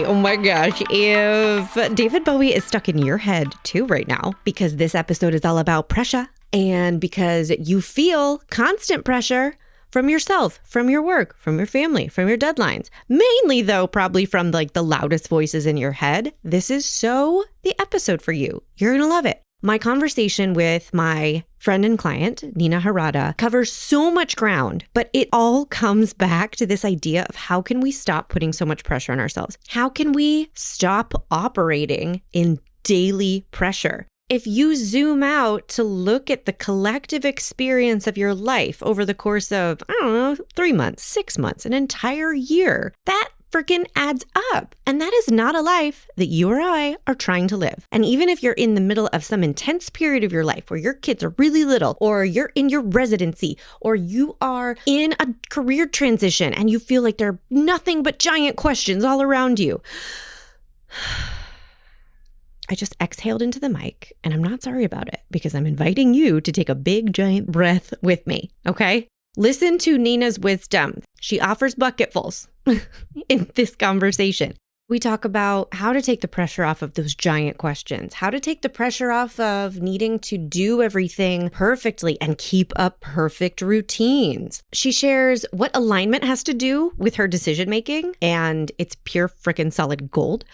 Oh my gosh, if David Bowie is stuck in your head too right now, because this episode is all about pressure and because you feel constant pressure from yourself, from your work, from your family, from your deadlines, mainly though, probably from like the loudest voices in your head, this is so the episode for you. You're going to love it. My conversation with my friend and client, Nina Harada, covers so much ground, but it all comes back to this idea of how can we stop putting so much pressure on ourselves? How can we stop operating in daily pressure? If you zoom out to look at the collective experience of your life over the course of, 3 months, 6 months, an entire year, that freaking adds up. And that is not a life that you or I are trying to live. And even if you're in the middle of some intense period of your life where your kids are really little, or you're in your residency, or you are in a career transition and you feel like there are nothing but giant questions all around you. I just exhaled into the mic and I'm not sorry about it because I'm inviting you to take a big giant breath with me, okay? Listen to Nina's wisdom. She offers bucketfuls in this conversation. We talk about how to take the pressure off of those giant questions, how to take the pressure off of needing to do everything perfectly and keep up perfect routines. She shares what alignment has to do with her decision making, and it's pure freaking solid gold.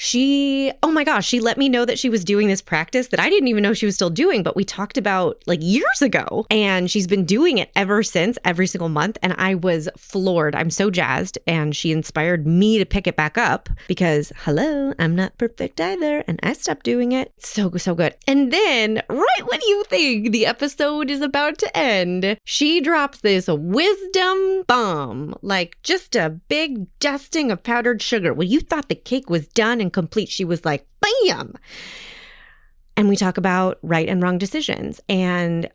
She let me know that she was doing this practice that I didn't even know she was still doing, but we talked about like years ago. And she's been doing it ever since, every single month. And I was floored. I'm so jazzed. And she inspired me to pick it back up because, hello, I'm not perfect either. And I stopped doing it. So good. And then right when you think the episode is about to end, she drops this wisdom bomb, like just a big dusting of powdered sugar. Well, you thought the cake was done and complete. She was like, bam. And we talk about right and wrong decisions. And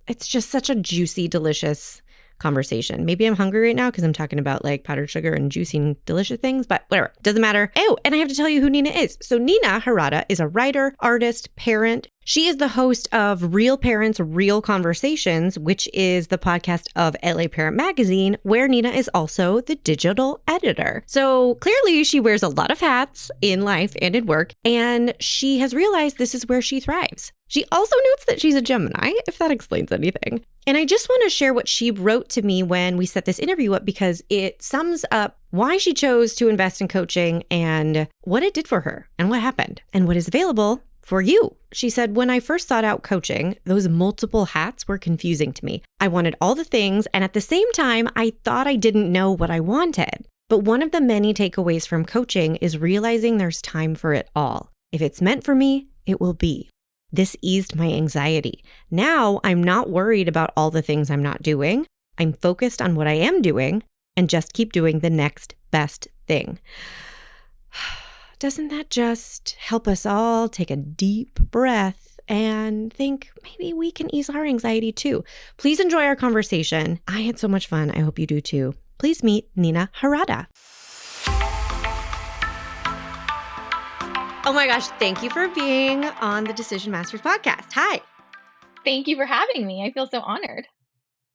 it's just such a juicy, delicious conversation. Maybe I'm hungry right now because I'm talking about like powdered sugar and juicy and delicious things, but whatever, doesn't matter. Oh, and I have to tell you who Nina is. So Nina Harada is a writer, artist, parent. She is the host of Real Parents, Real Conversations, which is the podcast of LA Parent Magazine, where Nina is also the digital editor. So clearly she wears a lot of hats in life and in work, and she has realized this is where she thrives. She also notes that she's a Gemini, if that explains anything. And I just want to share what she wrote to me when we set this interview up because it sums up why she chose to invest in coaching and what it did for her and what happened and what is available for you. She said, when I first sought out coaching, those multiple hats were confusing to me. I wanted all the things, and at the same time, I thought I didn't know what I wanted. But one of the many takeaways from coaching is realizing there's time for it all. If it's meant for me, it will be. This eased my anxiety. Now I'm not worried about all the things I'm not doing. I'm focused on what I am doing and just keep doing the next best thing. Doesn't that just help us all take a deep breath and think maybe we can ease our anxiety too? Please enjoy our conversation. I had so much fun. I hope you do too. Please meet Nina Harada. Oh my gosh, thank you for being on the Decision Masters podcast. Hi. Thank you for having me. I feel so honored.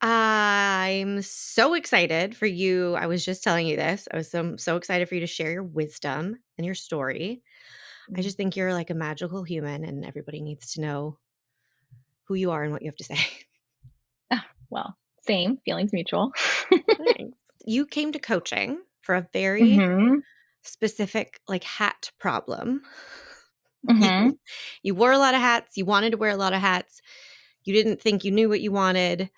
I'm so excited for you. I was just telling you this. I was so excited for you to share your wisdom and your story. I just think you're like a magical human and everybody needs to know who you are and what you have to say. Well, same. Feelings mutual. Thanks. You came to coaching for a very specific like hat problem. You wore a lot of hats. You wanted to wear a lot of hats. You didn't think you knew what you wanted.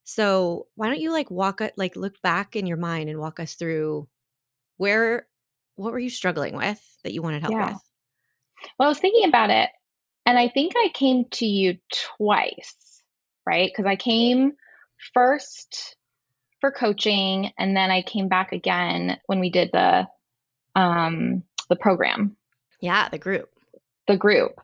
So why don't you look back in your mind and walk us through what were you struggling with that you wanted help with? Well, I was thinking about it, and I think I came to you twice, right? Because I came first for coaching, and then I came back again when we did the program. Yeah, the group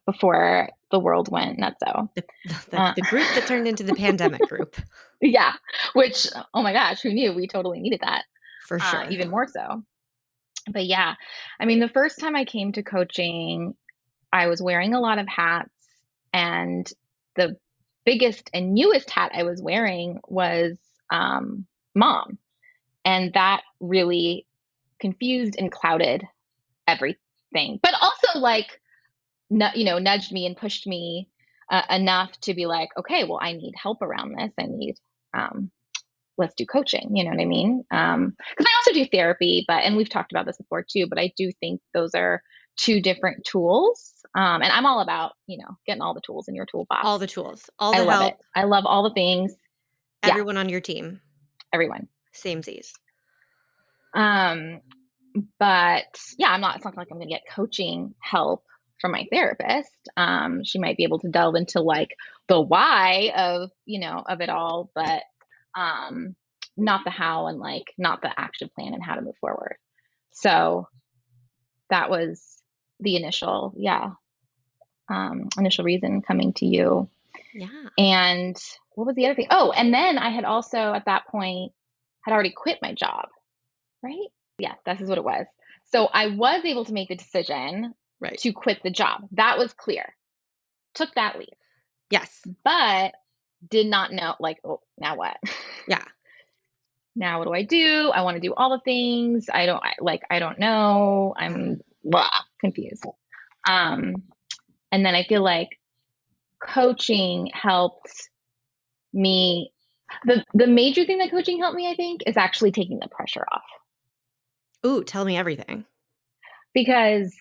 before the world went nutso. The group that turned into the pandemic group. Yeah, which, oh my gosh, who knew? We totally needed that. For sure. Even more so. But yeah, I mean, the first time I came to coaching, I was wearing a lot of hats, and the biggest and newest hat I was wearing was mom. And that really confused and clouded everything, but also like, nudged me and pushed me enough to be like, okay, well, I need help around this. I need, um, let's do coaching. You know what I mean? Because I also do therapy, and we've talked about this before too, but I do think those are two different tools. And I'm all about, getting all the tools in your toolbox. All the tools, all I the love it. help, I love all the things. Yeah, everyone on your team. everyone. Samesies. Um, but yeah, it's not like I'm going to get coaching help from my therapist. She might be able to delve into like the why of, of it all, but um, not the how, and like not the action plan and how to move forward. So that was the initial reason coming to you. Yeah. And what was the other thing? Oh, and then I had also at that point had already quit my job, right? Yeah, this is what it was. So I was able to make the decision Right. to quit the job. That was clear. Took that leap, Yes. but did not know, like, oh, now what? Yeah. Now what do I do? I want to do all the things. I don't know. I'm confused. And then I feel like coaching helped me. The major thing that coaching helped me, I think, is actually taking the pressure off. Ooh, tell me everything. Because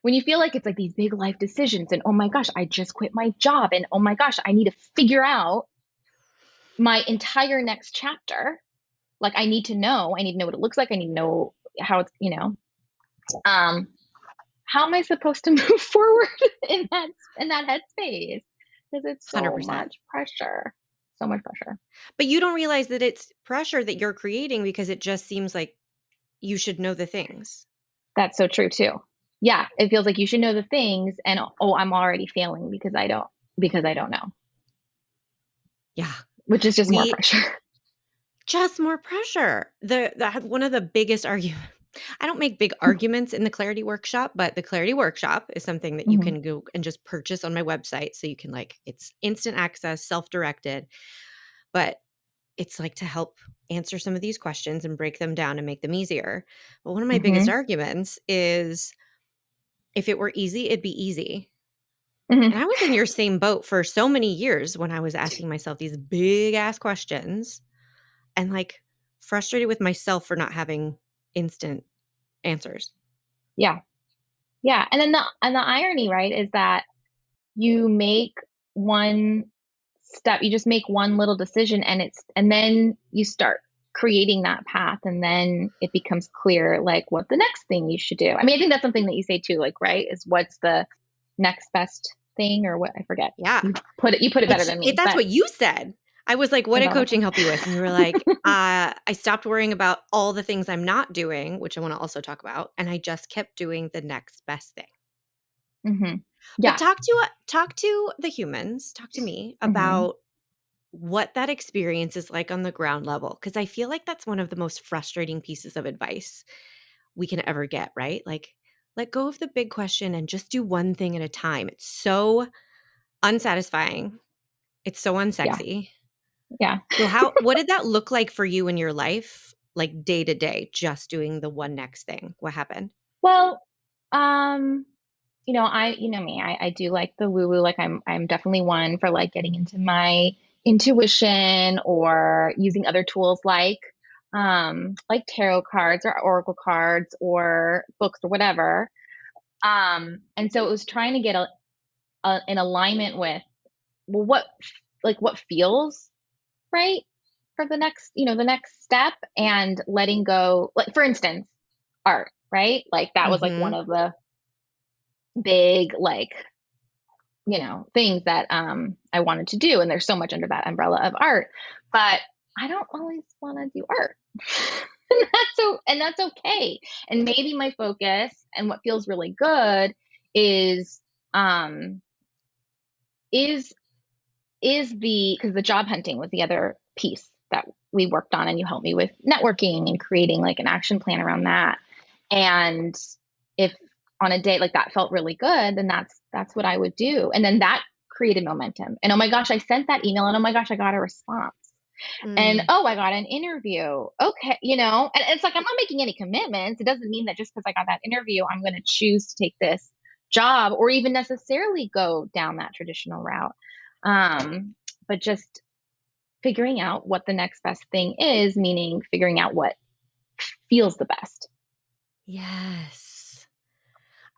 when you feel like it's like these big life decisions and, oh my gosh, I just quit my job, and oh my gosh, I need to figure out my entire next chapter. Like I need to know what it looks like. I need to know how it's, how am I supposed to move forward in that headspace? Because it's so 100%. much pressure. So much pressure. But you don't realize that it's pressure that you're creating because it just seems like you should know the things. That's so true too. Yeah, it feels like you should know the things, and oh, I'm already failing because I don't know. Yeah. Which is just more pressure. Just more pressure. One of the biggest arguments. I don't make big arguments in the clarity workshop, but the clarity workshop is something that you can go and just purchase on my website. So you can it's instant access, self-directed, but it's like to help answer some of these questions and break them down and make them easier. But one of my biggest arguments is if it were easy, it'd be easy. And I was in your same boat for so many years when I was asking myself these big ass questions and frustrated with myself for not having instant answers. Yeah. Yeah. And then the irony, right, is that you make one step, you just make one little decision, and then you start creating that path, and then it becomes clear like what the next thing you should do. I mean, I think that's something that you say too, like, right, is what's the next best thing, or what, I forget. Yeah. You put it better than me. That's what you said. I was like, what did coaching help you with? And you were like, I stopped worrying about all the things I'm not doing, which I want to also talk about. And I just kept doing the next best thing. Yeah. But talk to the humans, talk to me about what that experience is like on the ground level. Because I feel like that's one of the most frustrating pieces of advice we can ever get, right? Like, let go of the big question and just do one thing at a time. It's so unsatisfying. It's so unsexy. Yeah. So what did that look like for you in your life, like day to day, just doing the one next thing? What happened? Well, you know me, I do like the woo woo. Like I'm definitely one for like getting into my intuition or using other tools like tarot cards or oracle cards or books or whatever. And so it was trying to get in alignment with, well, what feels right for the next step, and letting go, like for instance, art, right? Like that was like one of the big things that I wanted to do, and there's so much under that umbrella of art, but I don't always want to do art. and that's okay. And maybe my focus and what feels really good is um is because the job hunting was the other piece that we worked on, and you helped me with networking and creating like an action plan around that. And if on a day like that felt really good, then that's what I would do. And then that created momentum. And oh my gosh, I sent that email, and oh my gosh, I got a response. And Mm. oh, I got an interview. Okay, and it's like I'm not making any commitments. It doesn't mean that just because I got that interview, I'm going to choose to take this job or even necessarily go down that traditional route. But just figuring out what the next best thing is, meaning figuring out what feels the best. Yes.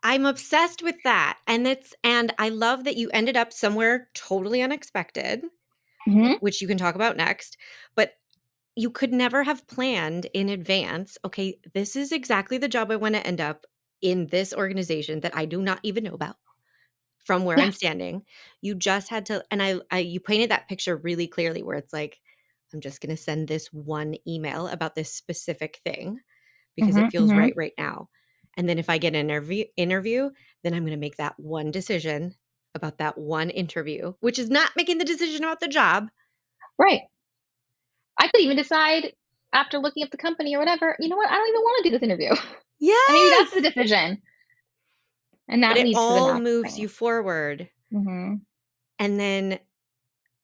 I'm obsessed with that. And I love that you ended up somewhere totally unexpected, Hmm. which you can talk about next. But you could never have planned in advance, okay, this is exactly the job I want to end up in this organization that I do not even know about from where Yeah. I'm standing. You just had to, and you painted that picture really clearly where it's like, I'm just going to send this one email about this specific thing because Hmm. it feels Hmm. right now. And then if I get an interview, then I'm going to make that one decision about that one interview, which is not making the decision about the job. Right. I could even decide after looking up the company or whatever, you know what? I don't even want to do this interview. And maybe that's Yes. the decision. And But that it leads to the all next moves thing. you forward. Hmm. And then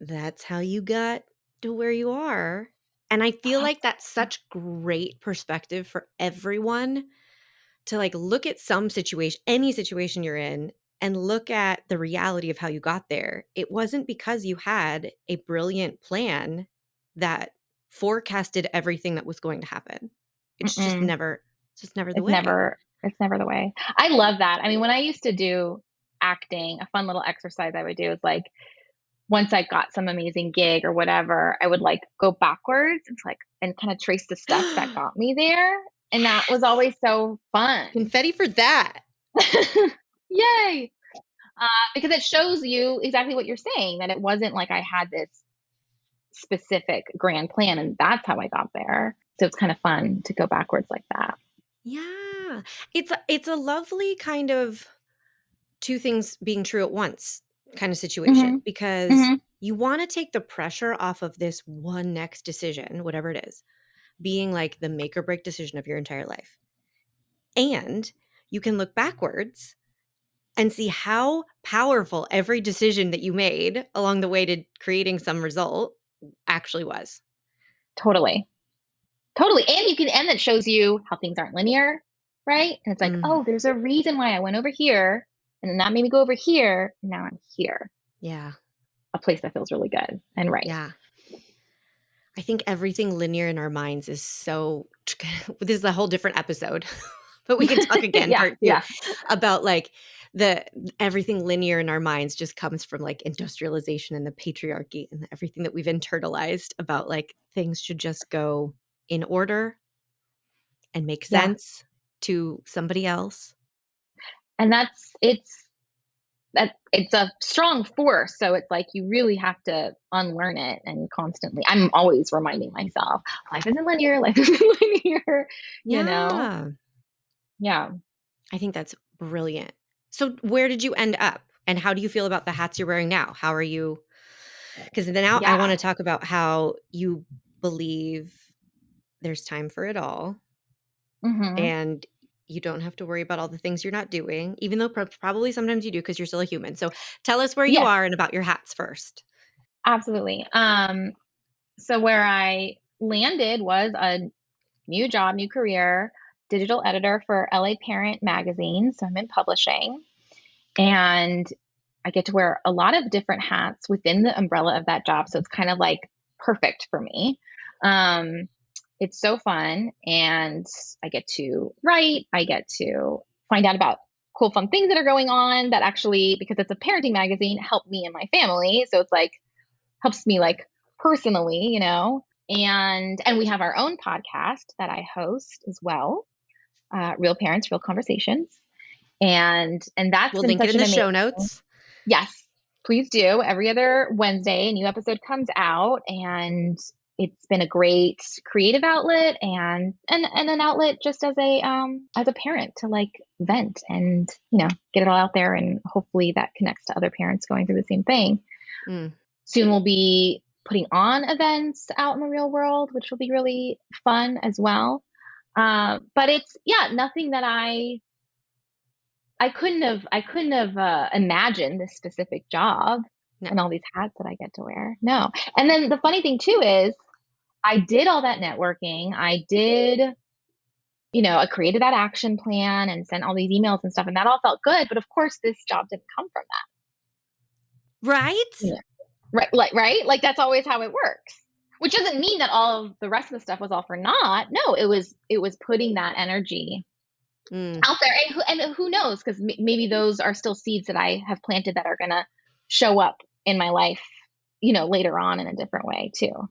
that's how you got to where you are. And I feel like that's such great perspective for everyone to like look at some situation, any situation you're in, and look at the reality of how you got there. It wasn't because you had a brilliant plan that forecasted everything that was going to happen. Mm-mm. It's just never the It's way. never it's never the way. I love that. I mean, when I used to do acting, a fun little exercise I would do is like once I got some amazing gig or whatever, I would like go backwards and kind of trace the steps that got me there. And that was Yes. always so fun. Confetti for that. Yay. Because it shows you exactly what you're saying, that it wasn't like I had this specific grand plan and that's how I got there. So it's kind of fun to go backwards like that. Yeah. It's a lovely kind of two things being true at once kind of situation Hmm. because Hmm. you want to take the pressure off of this one next decision, whatever it is, being like the make or break decision of your entire life. And you can look backwards and see how powerful every decision that you made along the way to creating some result actually was. Totally. Totally. And that shows you how things aren't linear, right? And it's like, Mm, oh, there's a reason why I went over here and then that made me go over here. And now I'm here, yeah. a place that feels really good and right. Yeah. I think everything linear in our minds is so this is a whole different episode. But we can talk again Yeah. part 2 Yeah. about like the everything linear in our minds just comes from like industrialization and the patriarchy and everything that we've internalized about like things should just go in order and make Yeah. sense to somebody else. And it's a strong force. So it's like you really have to unlearn it and constantly. I'm always reminding myself, life isn't linear, life isn't linear, you know? Yeah. Yeah. I think that's brilliant. So where did you end up and how do you feel about the hats you're wearing now? How are you because then now I want Yeah. to talk about how you believe there's time for it all Hmm. and you don't have to worry about all the things you're not doing, even though probably sometimes you do because you're still a human. So tell us where you Yes, are and about your hats first. absolutely. So where I landed was a new job, new career, digital editor for LA Parent magazine. So I'm in publishing and I get to wear a lot of different hats within the umbrella of that job. So it's kind of like perfect for me. Um, it's so fun. And I get to write, I get to find out about cool, fun things that are going on that actually, because it's a parenting magazine, help me and my family. So it's like, helps me like personally, and we have our own podcast that I host as well, Real Parents, Real Conversations, and that's We'll been link it such in an the amazing. show notes. Yes, please do. Every other Wednesday, a new episode comes out, and it's been a great creative outlet and an outlet just as a parent to like vent and get it all out there, and hopefully that connects to other parents going through the same thing. Mm. Soon we'll be putting on events out in the real world, which will be really fun as well. But it's nothing that I couldn't have imagined this specific job No. and all these hats that I get to wear. No. And then the funny thing too is I did all that networking. I did, I created that action plan and sent all these emails and stuff, and that all felt good. But of course, this job didn't come from Right? that. Right, right? Like that's always how it works. Which doesn't mean that all of the rest of the stuff was all for naught. No, it was putting that energy out there, and who knows? Because maybe those are still seeds that I have planted that are gonna show up in my life, later on in a different way too.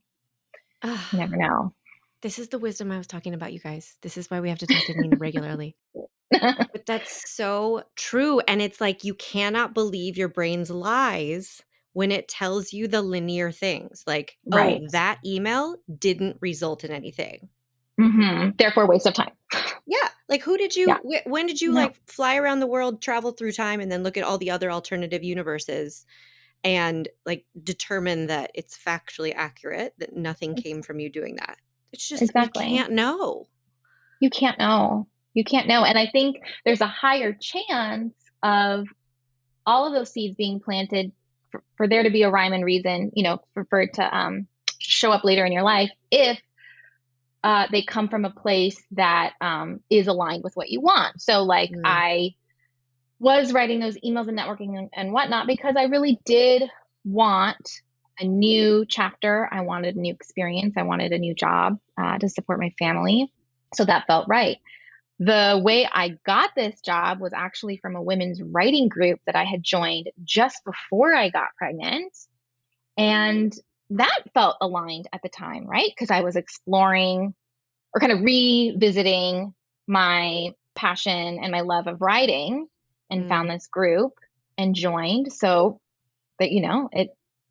Ugh, You never know. this is the wisdom I was talking about, you guys. This is why we have to talk to Nina regularly. But that's so true. And it's like you cannot believe your brain's lies when it tells you the linear things. Like, oh, Right. that email didn't result in anything. Therefore, waste of time. Yeah. Like, who did you, Yeah. when did you No. like fly around the world, travel through time, and then look at all the other alternative universes and like determine that it's factually accurate, that nothing came from you doing that? It's just, we Exactly. can't know. You can't know. You can't know. And I think there's a higher chance of all of those seeds being planted for there to be a rhyme and reason, for it to show up later in your life if they come from a place that is aligned with what you want. So, like, I was writing those emails and networking and whatnot because I really did want a new chapter. I wanted a new experience. I wanted a new job to support my family. So that felt right. The way I got this job was actually from a women's writing group that I had joined just before I got pregnant. And that felt aligned at the time, right? Because I was exploring or kind of revisiting my passion and my love of writing and found this group and joined. So that,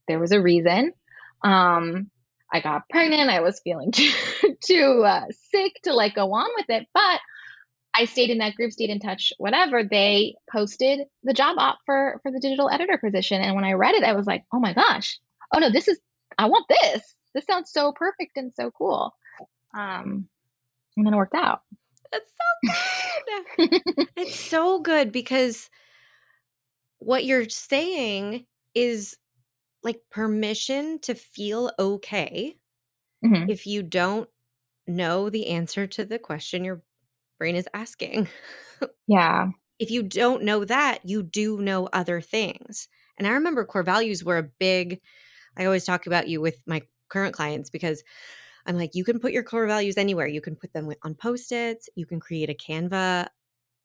there was a reason. I got pregnant. I was feeling too sick to like go on with it, but I stayed in that group, stayed in touch, whatever. They posted the job op for the digital editor position. And when I read it, I was like, oh my gosh, oh no, I want this. This sounds so perfect and so cool. And then it worked out. That's so good. It's so good because what you're saying is like permission to feel okay if you don't know the answer to the question your brain is asking. Yeah. If you don't know that, you do know other things. And I remember core values were a big, I always talk about you with my current clients because I'm like, you can put your core values anywhere. You can put them on Post-its. You can create a Canva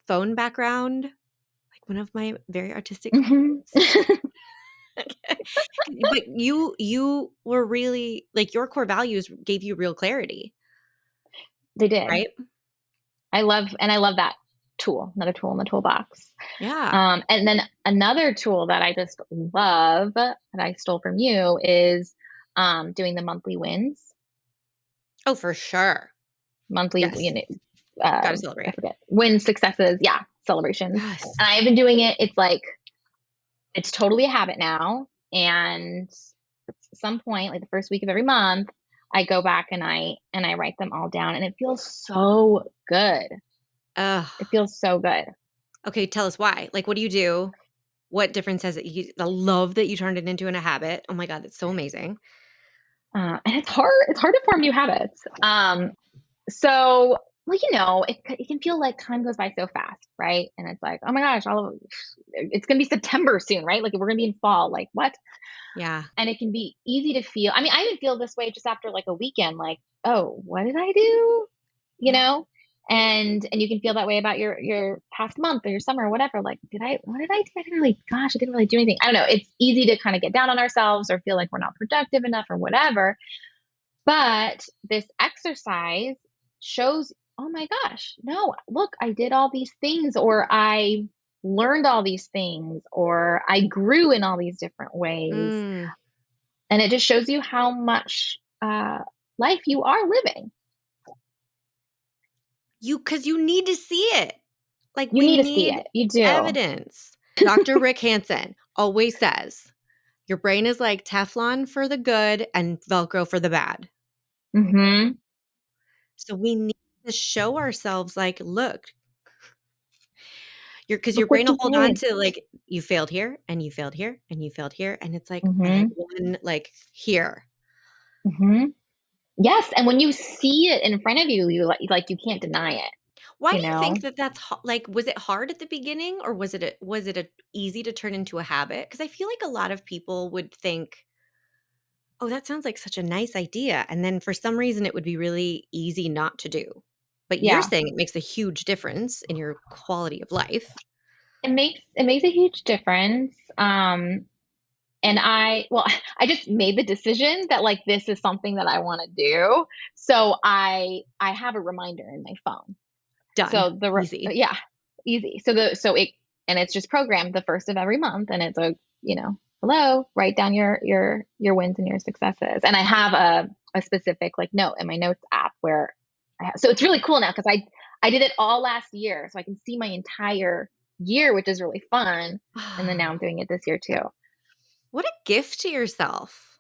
phone background, like one of my very artistic clients. But you were really like your core values gave you real clarity. They did. Right? I love that tool, another tool in the toolbox. Yeah. And then another tool that I just love that I stole from you is doing the monthly wins. Oh, for sure. Monthly, Yes. Gotta celebrate. I forget. Wins, successes, yeah, celebrations. Yes. And I've been doing it. It's like, it's totally a habit now. And at some point, like the first week of every month, I go back and I write them all down, and it feels so good. It feels so good. Okay, tell us why. Like, what do you do? What difference has it? I love that you turned it into a habit. Oh my God, that's so amazing. And it's hard. It's hard to form new habits. So, well, it can feel like time goes by so fast, right? And it's like, oh my gosh, it's gonna be September soon, right? Like we're gonna be in fall. Like what? Yeah. And it can be easy to feel. I mean, I even feel this way just after like a weekend. Like, oh, what did I do? You know? And you can feel that way about your past month or your summer or whatever. Like, what did I do? I didn't really do anything. I don't know. It's easy to kind of get down on ourselves or feel like we're not productive enough or whatever. But this exercise shows, oh my gosh, no, look, I did all these things, or I learned all these things, or I grew in all these different ways. And it just shows you how much life you are living. Because you need to see it. Like You we need to see need it. You do. evidence. Dr. Rick Hansen always says, your brain is like Teflon for the good and Velcro for the bad. Mm-hmm. So we need to show ourselves like, look, because your Look what brain will you hold on did. to like, you failed here and you failed here and you failed here. And it's like, I Mm-hmm. had one like here. Mm-hmm. Yes, and when you see it in front of you, you can't deny it, Why you do you think know? that like, was it hard at the beginning or was it easy to turn into a habit? Because I feel like a lot of people would think, "Oh, that sounds like such a nice idea," and then for some reason it would be really easy not to do. But you're Yeah. saying it makes a huge difference in your quality of life. It makes a huge difference. And I just made the decision that like this is something that I want to do. So I have a reminder in my phone. Done. So Easy. yeah, easy. So it's just programmed the first of every month, and it's hello, write down your wins and your successes. And I have a specific like note in my notes app where so it's really cool now because I did it all last year, so I can see my entire year, which is really fun. And then now I'm doing it this year too. What a gift to yourself.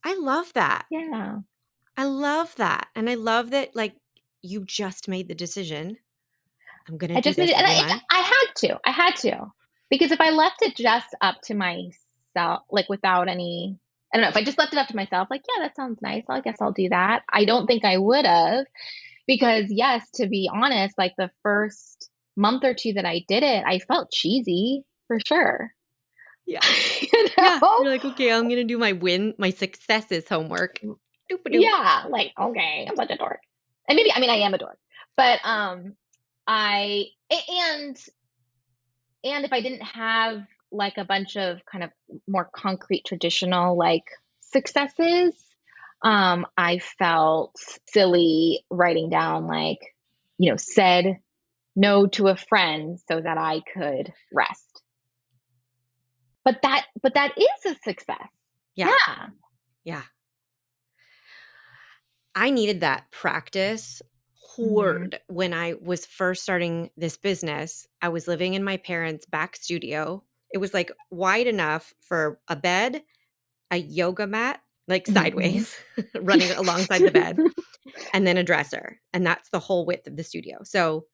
I love that. Yeah. I love that, and I love that, like, you just made the decision, "I'm gonna I do just made this it, and every month." I had to, because if I left it just up to myself, like without any, I don't know, if I just left it up to myself, like, yeah, that sounds nice. I guess I'll do that. I don't think I would have, because yes, to be honest, like the first month or two that I did it, I felt cheesy for sure. Yeah. You Yeah, know? you're like, "Okay, I'm gonna do my successes homework." Doop-a-doop. Yeah, like, okay, I'm such a dork. And maybe, I mean, I am a dork, but I and if I didn't have like a bunch of kind of more concrete traditional like successes, I felt silly writing down like, said no to a friend so that I could rest. But that is a success. Yeah, Yeah. yeah. I needed that practice Hmm. hard when I was first starting this business. I was living in my parents' back studio. It was, like, wide enough for a bed, a yoga mat, like, Hmm. sideways, running alongside the bed, and then a dresser, and that's the whole width of the studio. So,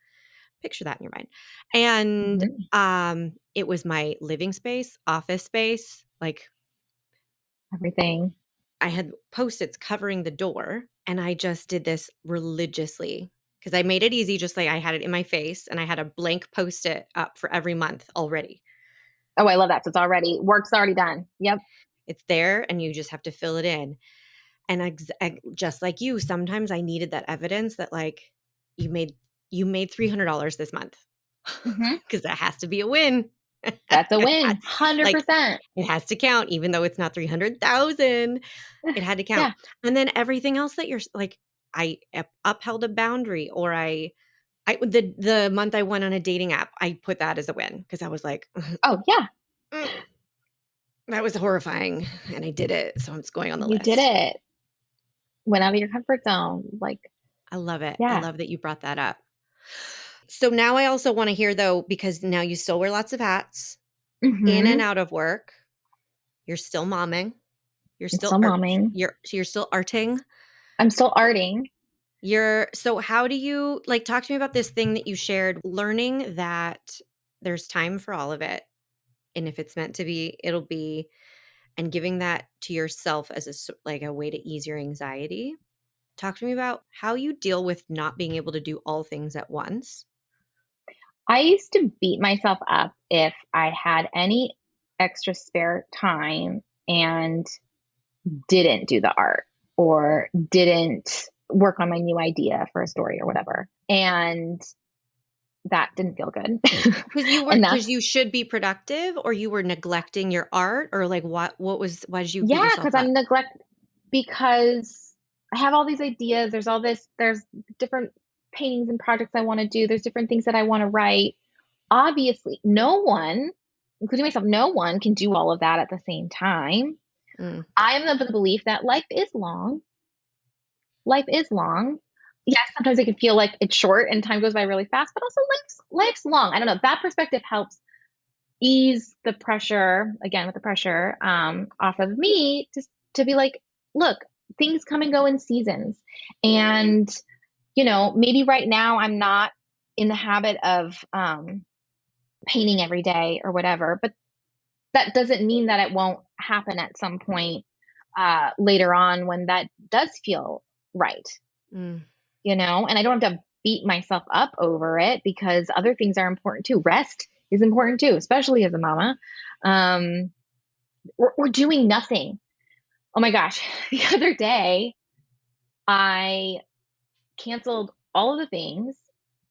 picture that in your mind. And, Hmm. it was my living space, office space, like, Everything. I had Post-its covering the door, and I just did this religiously because I made it easy, just like I had it in my face, and I had a blank Post-it up for every month already. Oh, I love that. So work's already done. Yep. It's there, and you just have to fill it in. And just like you, sometimes I needed that evidence that, like, you made you made $300 this month Hmm. because that has to be a win. That's a win. Like, 100%. it has to count even though it's not 300,000. It had to count. Yeah. And then everything else that you're like, I upheld a boundary, or the month I went on a dating app, I put that as a win because I was like, Oh, yeah. "Mm, that was horrifying," and I did it, so it's going on the You did list. it. Went out of your comfort zone. Like, I love it. I yeah. love that you brought that up. So now I also wanna hear though, because now you still wear lots of hats, in and Hmm. out of work, you're still momming, I'm still momming. you're still arting. I'm still arting. So how do you like, talk to me about this thing that you shared, learning that there's time for all of it, and if it's meant to be, it'll be, and giving that to yourself as like a way to ease your anxiety. Talk to me about how you deal with not being able to do all things at once. I used to beat myself up if I had any extra spare time and didn't do the art or didn't work on my new idea for a story or whatever. And that didn't feel good. And Because that's, you should be productive, or you were neglecting your art, or like why did you beat yeah, yourself because up? because I have all these ideas. There's different paintings and projects I want to do. There's different things that I want to write. Obviously, no one, including myself, no one can do all of that at the same time. Mm, I am of the belief that life is long. Life is long. Yes, sometimes it can feel like it's short and time goes by really fast, but also life's long. I don't know. That perspective helps ease the pressure, again with the pressure, off of me to be like, look, things come and go in seasons. And, maybe right now I'm not in the habit of painting every day or whatever, but that doesn't mean that it won't happen at some point. later on when that does feel right, Mm. and I don't have to beat myself up over it because other things are important too. Rest is important too, especially as a mama. Um, we're doing nothing. Oh my gosh. The other day, I canceled all of the things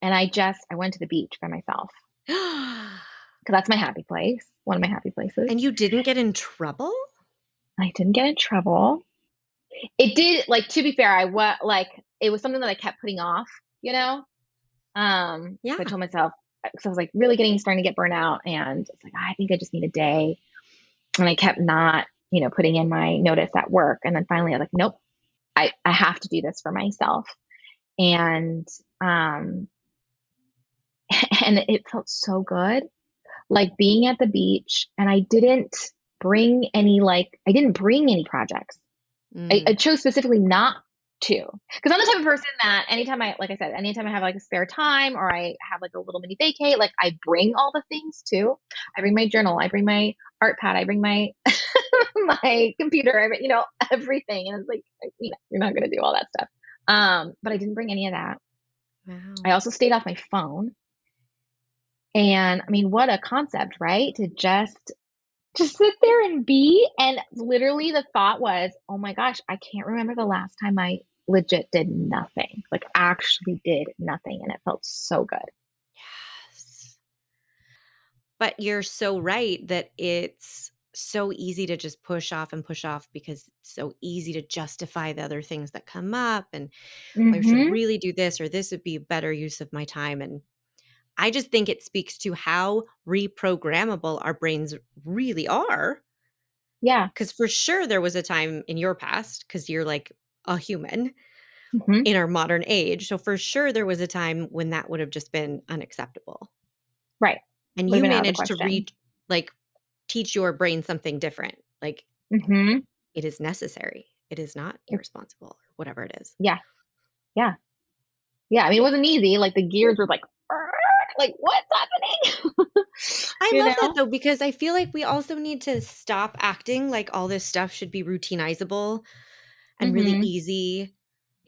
and I went to the beach by myself because that's my happy place, one of my happy places. And you didn't get in trouble? I didn't get in trouble. It did, like, to be fair, it was something that I kept putting off, you know? So I Yeah. told myself, because I was like really starting to get burnt out, and it's like, I think I just need a day. And I kept not, putting in my notice at work. And then finally I was like, nope, I have to do this for myself. And, um, and it felt so good, like being at the beach. And I didn't bring any projects. I Mm. chose specifically not to, because I'm the type of person that like I said, anytime I have like a spare time or I have like a little mini vacay, like I bring all the things too. I bring my journal, I bring my art pad, I bring my my computer, everything. And it's like, you're not going to do all that stuff. But I didn't bring any of that. I Wow. also stayed off my phone. And I mean, what a concept, right? To just sit there and be. And literally the thought was, oh my gosh, I can't remember the last time I legit did nothing, like actually did nothing. And it felt so good. Yes. But you're so right that it's so easy to just push off because it's so easy to justify the other things that come up and I should Mm-hmm. really do this or this would be a better use of my time. And I just think it speaks to how reprogrammable our brains really are. Yeah. Because for sure there was a time in your past, because you're like a human Mm-hmm. in our modern age. So for sure there was a time when that would have just been unacceptable. Right. And Would have you been out of the managed to question. like teach your brain something different. Like Mm-hmm. it is necessary. It is not irresponsible or whatever it is. Yeah. Yeah. Yeah. I mean, it wasn't easy. Like the gears were like, what's happening? I you love that know? though, because I feel like we also need to stop acting like all this stuff should be routinizable and really Mm-hmm. easy.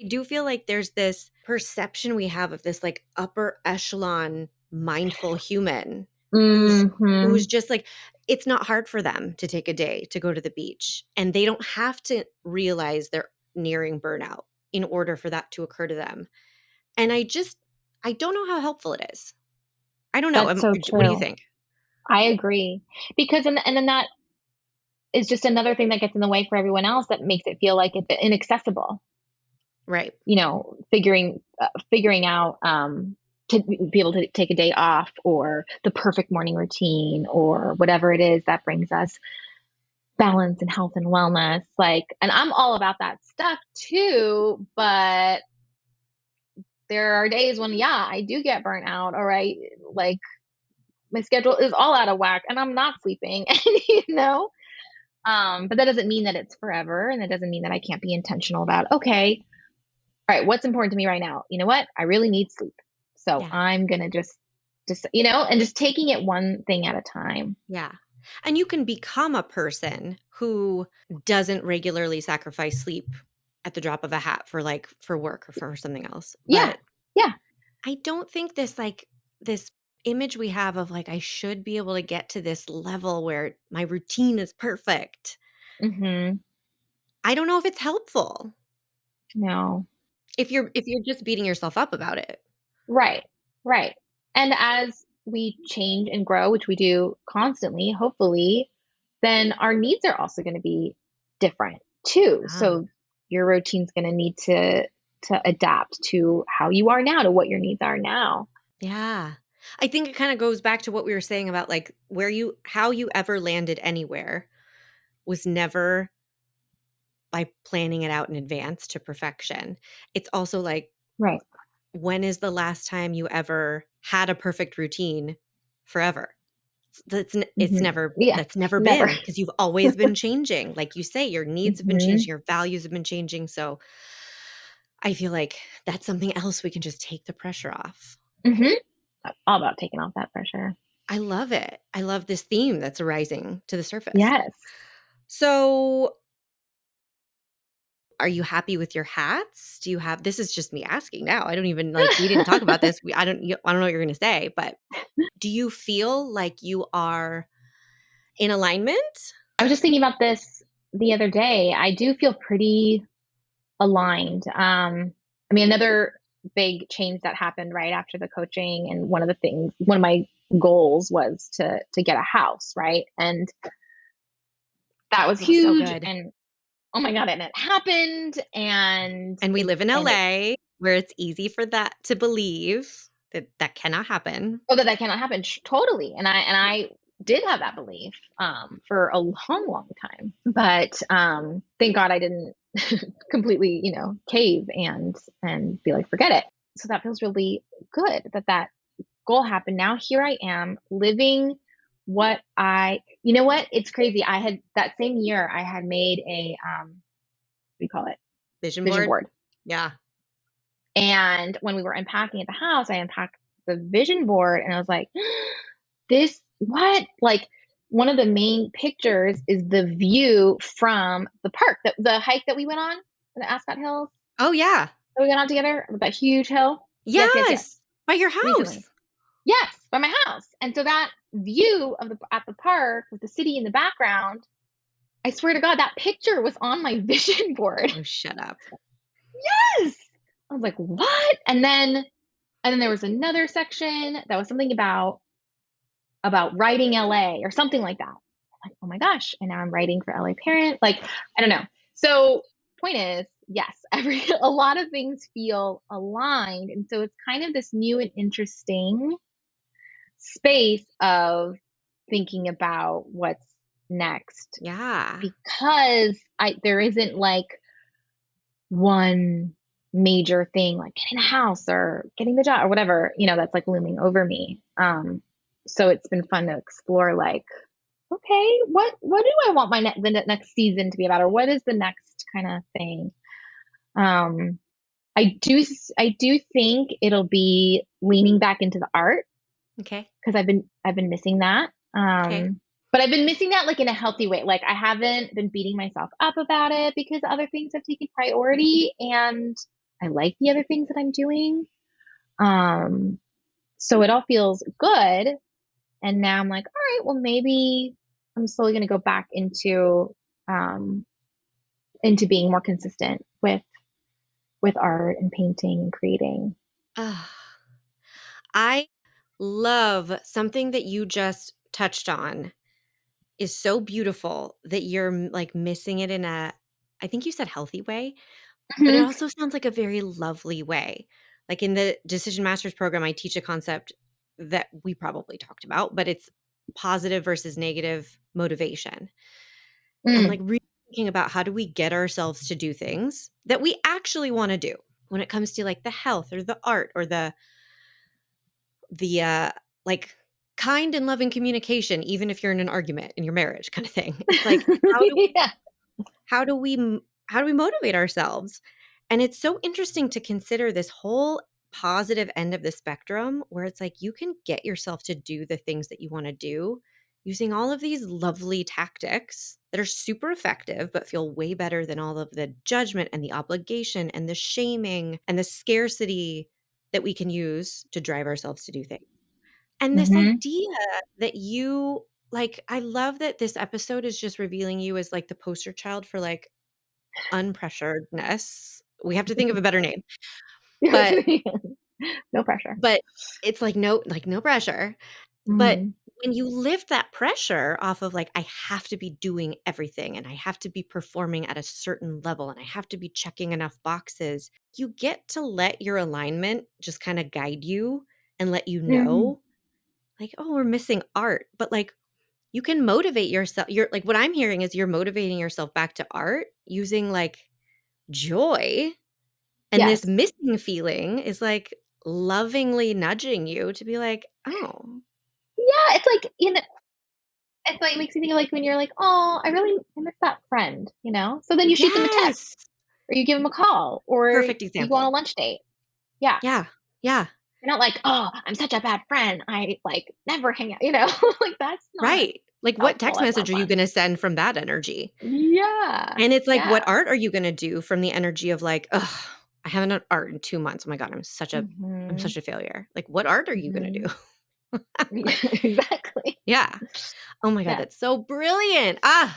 I do feel like there's this perception we have of this like upper echelon mindful human who's Mm-hmm. just like it's not hard for them to take a day to go to the beach and they don't have to realize they're nearing burnout in order for that to occur to them. And I don't know how helpful it is. I don't know. That's so What do you true. think? I agree. Because, and then that is just another thing that gets in the way for everyone else that makes it feel like it's inaccessible, Right. figuring out, to be able to take a day off or the perfect morning routine or whatever it is that brings us balance and health and wellness. Like, and I'm all about that stuff too, but there are days when, yeah, I do get burnt out or like my schedule is all out of whack and I'm not sleeping, and but that doesn't mean that it's forever. And that doesn't mean that I can't be intentional about, okay, all right, what's important to me right now? You know what? I really need sleep. So Yeah. I'm going to and just taking it one thing at a time. Yeah. And you can become a person who doesn't regularly sacrifice sleep at the drop of a hat for work or for something else. Yeah. But Yeah. I don't think this image we have of like I should be able to get to this level where my routine is perfect. Hmm. I don't know if it's helpful No. if you're just beating yourself up about it. Right. Right. And as we change and grow, which we do constantly, hopefully, then our needs are also going to be different too. Ah, So your routine's going to need to adapt to how you are now, to what your needs are now. yeah. I think it kind of goes back to what we were saying about like how you ever landed anywhere was never by planning it out in advance to perfection. It's also like, Right. when is the last time you ever had a perfect routine forever? Hmm. Yeah. That's never Never. been because you've always been changing. Like you say, your needs have been Hmm. changing, your values have been changing. So I feel like that's something else we can just take the pressure off. Hmm. All about taking off that pressure. I love it. I love this theme that's arising to the surface. Yes. So Are you happy with your hats? Do you have, this is just me asking now. I don't even like, we didn't talk about this. I don't know what you're going to say, but do you feel like you are in alignment? I was just thinking about this the other day. I do feel pretty aligned. I mean, another big change that happened right after the coaching, and one of my goals was to get a house, right? And that was Oh, so huge. good. And oh my God, and it happened. And we live in And it LA where it's easy for that to believe that that cannot happen. oh, that cannot happen. Totally. And I did have that belief for a long, long time. But thank God I didn't completely, cave and be like, forget it. So that feels really good that goal happened. Now here I am living you know what? It's crazy. I had that same year I had made a what do you call it? Vision Vision board? board. Yeah. And when we were unpacking at the house, I unpacked the vision board and I was like, this, what? Like, one of the main pictures is the view from the park, the hike that we went on, the Ascot Hills Oh, yeah. that we went on together with that huge hill. Yes, yes, yes. Yes. By your Recently. house. Yes, by my house. And so that view of at the park with the city in the background, I swear to God, that picture was on my vision board. Oh, shut up. Yes. I was like, what? And then there was another section that was something about writing LA or something like that. I'm like, oh my gosh. And now I'm writing for LA Parent. Like, I don't know. So point is, yes, a lot of things feel aligned. And so it's kind of this new and interesting space of thinking about what's next, Yeah. because there isn't like one major thing like getting a house or getting the job or whatever, that's like looming over me. So it's been fun to explore, like, okay, what do I want the next season to be about, or what is the next kind of thing? I do think it'll be leaning back into the art, Okay. because I've been missing that. Okay. But I've been missing that like in a healthy way. Like, I haven't been beating myself up about it because other things have taken priority, and I like the other things that I'm doing. So it all feels good. And now I'm like, all right, well, maybe I'm slowly going to go back um, into being more consistent with art and painting and creating. I love something that you just touched on is so beautiful that you're like missing it in a, I think you said healthy way, but it Mhm. also sounds like a very lovely way. Like in the Decision Masters program, I teach a concept that we probably talked about, but it's positive versus negative motivation. And like Mm, really thinking about how do we get ourselves to do things that we actually want to do when it comes to like the health or the art or the like kind and loving communication, even if you're in an argument in your marriage kind of thing. It's like, yeah. how do we how do we motivate ourselves? And it's so interesting to consider this whole positive end of the spectrum where it's like you can get yourself to do the things that you want to do using all of these lovely tactics that are super effective but feel way better than all of the judgment and the obligation and the shaming and the scarcity that we can use to drive ourselves to do things. And this Hmm. idea that you like, I love that this episode is just revealing you as like the poster child for like unpressuredness. We have to think of a better name. But No pressure. but it's like no pressure. But Mm, when you lift that pressure off of like, I have to be doing everything and I have to be performing at a certain level and I have to be checking enough boxes, you get to let your alignment just kind of guide you and let you mhm. know like, oh, we're missing art. But like you can motivate yourself. You're like, what I'm hearing is you're motivating yourself back to art using like joy. And this Yes. missing feeling is like lovingly nudging you to be like, oh, Yeah, it's like makes me think of like when you're like, oh, I miss that friend, So then you shoot them a text, yes. or you give them a call, or Perfect you go on a example. lunch date. Yeah. Yeah. Yeah. You're not like, oh, I'm such a bad friend. I like never hang out, like that's not Right. Like, what helpful. text That's not message are you fun. gonna send from that energy? Yeah. And it's like, Yeah. what art are you gonna do from the energy of like, "Ugh, I haven't done art in 2 months. Oh my god, I'm Hmm. such a failure." Like, what art are you gonna do? Hmm. Exactly. Yeah. Oh my god, Yeah. that's so brilliant. I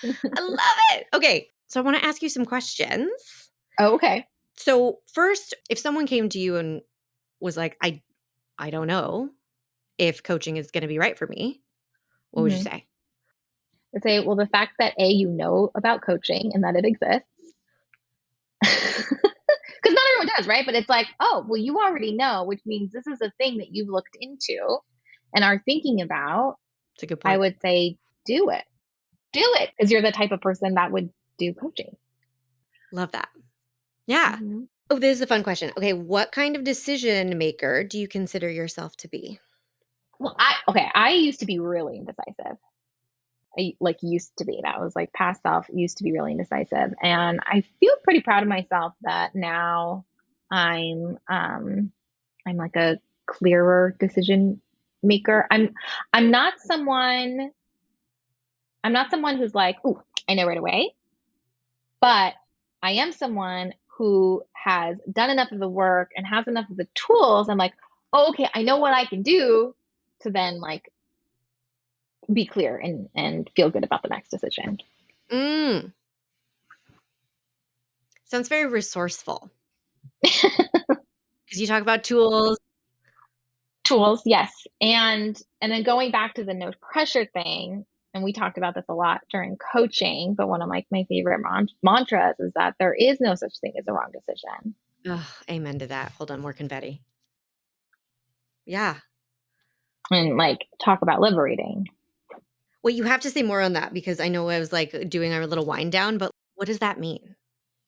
love it. Okay, so I wanna ask you some questions. Oh, okay. So, first, if someone came to you and was like, I don't know if coaching is gonna be right for me," what would you Hmm. say? I'd say, well, the fact that you know about coaching and that it exists, because not everyone does, right? But it's like, oh, well, you already know, which means this is a thing that you've looked into and are thinking about. It's a good I point. would say, do it, because you're the type of person that would do coaching. Love that. Yeah. Hmm. Oh, this is a fun question. Okay, what kind of decision maker do you consider yourself to be? Well, I used to be really indecisive. I like used to be. That was like past self used to be really indecisive. And I feel pretty proud of myself that now I'm I'm like a clearer decision maker. I'm not someone I'm not someone who's like, "Ooh, I know right away." But I am someone who has done enough of the work and has enough of the tools. I'm like, oh, okay, I know what I can do to then like be clear and feel good about the next decision. Mm, sounds very resourceful because you talk about tools. Tools, yes. And then going back to the no pressure thing, and we talked about this a lot during coaching, but one of my favorite mantras is that there is no such thing as a wrong decision. Ugh, amen to that. Hold on, more confetti. Yeah. And like talk about liberating. Well, you have to say more on that because I know I was like doing our little wind down, but what does that mean?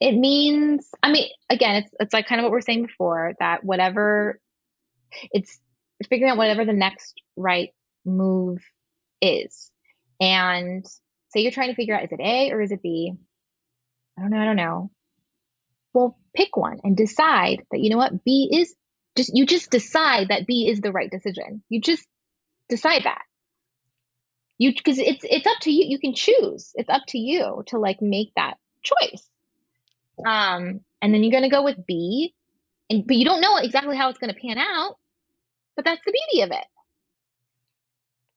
It means, I mean, again, it's like kind of what we're saying before, that whatever it's figuring out whatever the next right move is. And say you're trying to figure out, is it A or is it B? I don't know. Well, pick one and decide that, you know what, B is you just decide that B is the right decision. You just decide that. Because it's up to you. You can choose. It's up to you to like make that choice. And then you're gonna go with B, but you don't know exactly how it's gonna pan out, but that's the beauty of it.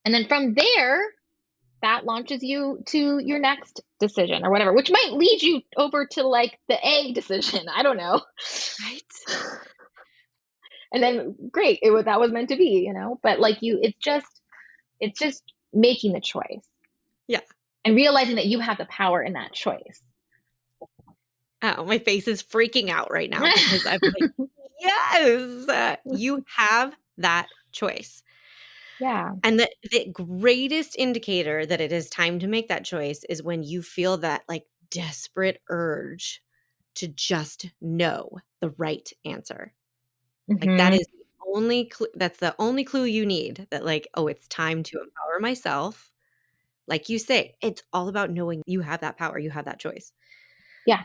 And then from there, that launches you to your next decision or whatever, which might lead you over to like the A decision. I don't know. Right? And then great, that was meant to be. But like it's just making the choice Yeah. and realizing that you have the power in that choice. Oh, my face is freaking out right now because I'm like, yes, you have that choice. Yeah. And the greatest indicator that it is time to make that choice is when you feel that like desperate urge to just know the right answer. Like that Hmm. is the only that's the only clue you need that like, oh, it's time to empower myself. Like you say, it's all about knowing you have that power, you have that choice Yeah.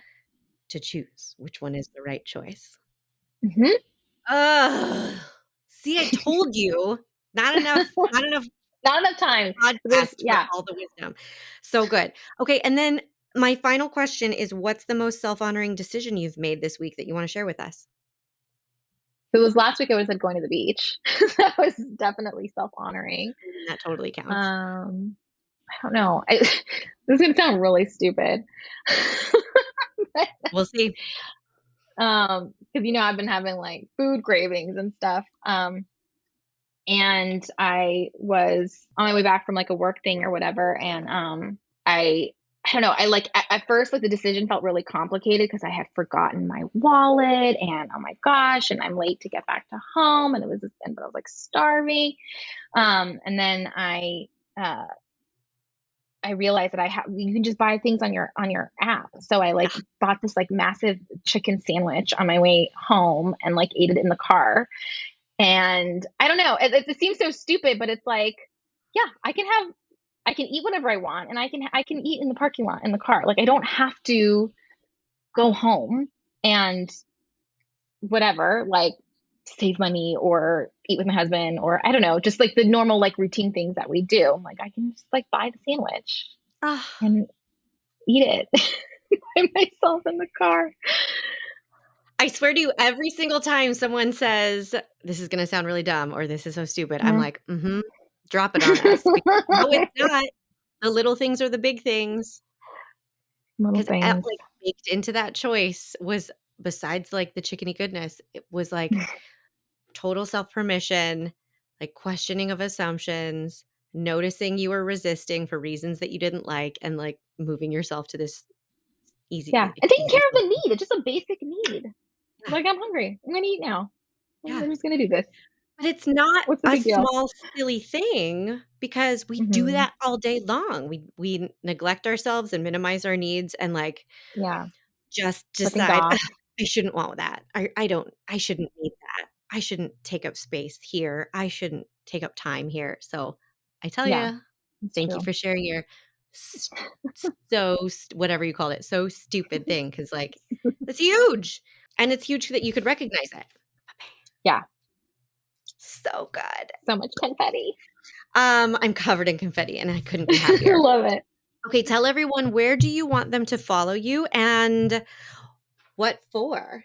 to choose which one is the right choice. Hmm. Ugh. See, I told you. Not enough Not enough time. podcast for Yeah. all the wisdom. So good. Okay, and then my final question is what's the most self-honoring decision you've made this week that you wanna share with us? It was last week. I was like going to the beach. That was definitely self honoring. That totally counts. I don't know. This is gonna sound really stupid. We'll see. Because I've been having like food cravings and stuff. And I was on my way back from like a work thing or whatever, and I don't know. I like at first like the decision felt really complicated because I had forgotten my wallet, and oh my gosh, and I'm late to get back to home, and but I was like starving. And then uh I realized that you can just buy things on your app. So I like Yeah. bought this like massive chicken sandwich on my way home and like ate it in the car. And I don't know, it seems so stupid, but it's like, yeah, I can eat whatever I want, and I can eat in the parking lot in the car. Like I don't have to go home and whatever, like save money or eat with my husband, or I don't know, just like the normal like routine things that we do. I'm like, I can just like buy the sandwich Ah, and eat it by myself in the car. I swear to you, every single time someone says, this is going to sound really dumb or this is so stupid, I'm Mm. like, drop it on us. Because, no, it's not. The little things are the big things. Little Because things. like baked into that choice was, besides like the chickeny goodness, it was like total self-permission, like questioning of assumptions, noticing you were resisting for reasons that you didn't like, and like moving yourself to this Yeah. easy And taking easy care of choice. the need. It's just a basic need. Yeah, Like, I'm hungry. I'm going to eat now. yeah. I'm just going to do this. But it's not What's the a big deal? small, silly thing because we do Hmm. that all day long. We neglect ourselves and minimize our needs and, like, Yeah. just Put things decide, off. "I shouldn't want that. I shouldn't need that. I shouldn't take up space here. I shouldn't take up time here." So, I tell Yeah. you, It's thank you true. for sharing your s whatever you called it, so stupid thing, because like, it's huge, and it's huge that you could recognize it. Yeah. So good. So much confetti. I'm covered in confetti, and I couldn't be happier. Love it. Okay, tell everyone, where do you want them to follow you and what for?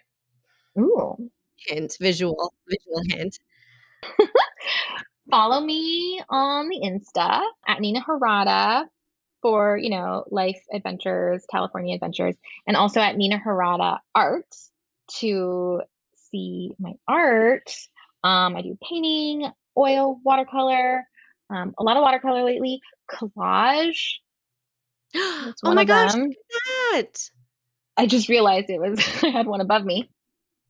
Ooh. Hint, visual hint. Follow me on the Insta at Nina Harada for, life adventures, California adventures, and also at Nina Harada Art to see my art. I do painting, oil, watercolor, a lot of watercolor lately, collage. That's Oh one my of gosh, them. look at that. I just realized it was, I had one above me.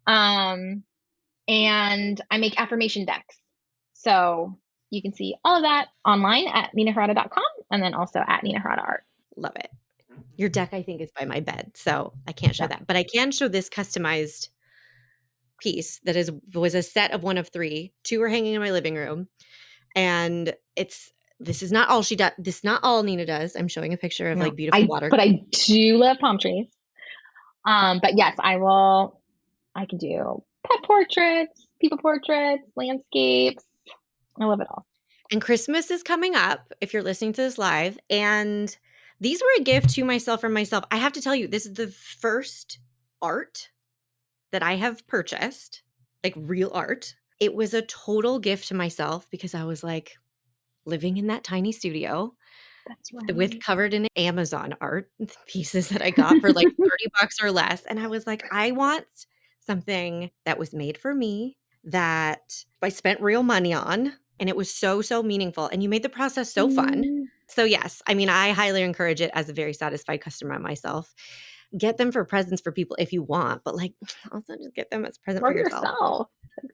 Um, and I make affirmation decks. So you can see all of that online at ninaharada.com and then also at Nina Harada Art. Love it. Your deck, I think, is by my bed, so I can't show Yeah. that, but I can show this customized piece that was a set of 1 of 3. 2 are hanging in my living room, and this is not all she does. This is not all Nina does. I'm showing a picture of, No, like, beautiful water. but I do love palm trees. But yes, I can do pet portraits, people portraits, landscapes. I love it all. And Christmas is coming up if you're listening to this live, and these were a gift to myself from myself. I have to tell you, this is the first art that I have purchased, like real art. It was a total gift to myself because I was like living in that tiny studio That's with right. covered in Amazon art pieces that I got for like 30 bucks or less. And I was like, I want something that was made for me, that I spent real money on. And it was so, so meaningful. And you made the process so fun. Mm, So, yes, I mean, I highly encourage it as a very satisfied customer myself. Get them for presents for people if you want, but like also just get them as a present for for yourself. yourself.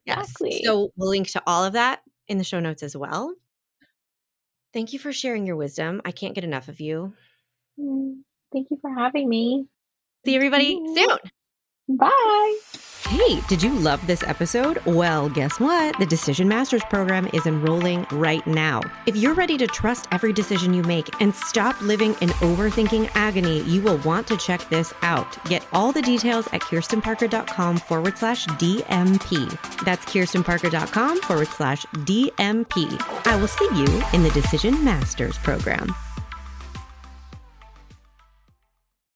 Yes. Exactly. So, we'll link to all of that in the show notes as well. Thank you for sharing your wisdom. I can't get enough of you. Thank you for having me. See everybody Mm, soon. bye. Hey, did you love this episode? Well, guess what? The Decision Masters program is enrolling right now. If you're ready to trust every decision you make and stop living in overthinking agony, you will want to check this out. Get all the details at kirstenparker.com/DMP. That's kirstenparker.com/DMP. I will see you in the Decision Masters program.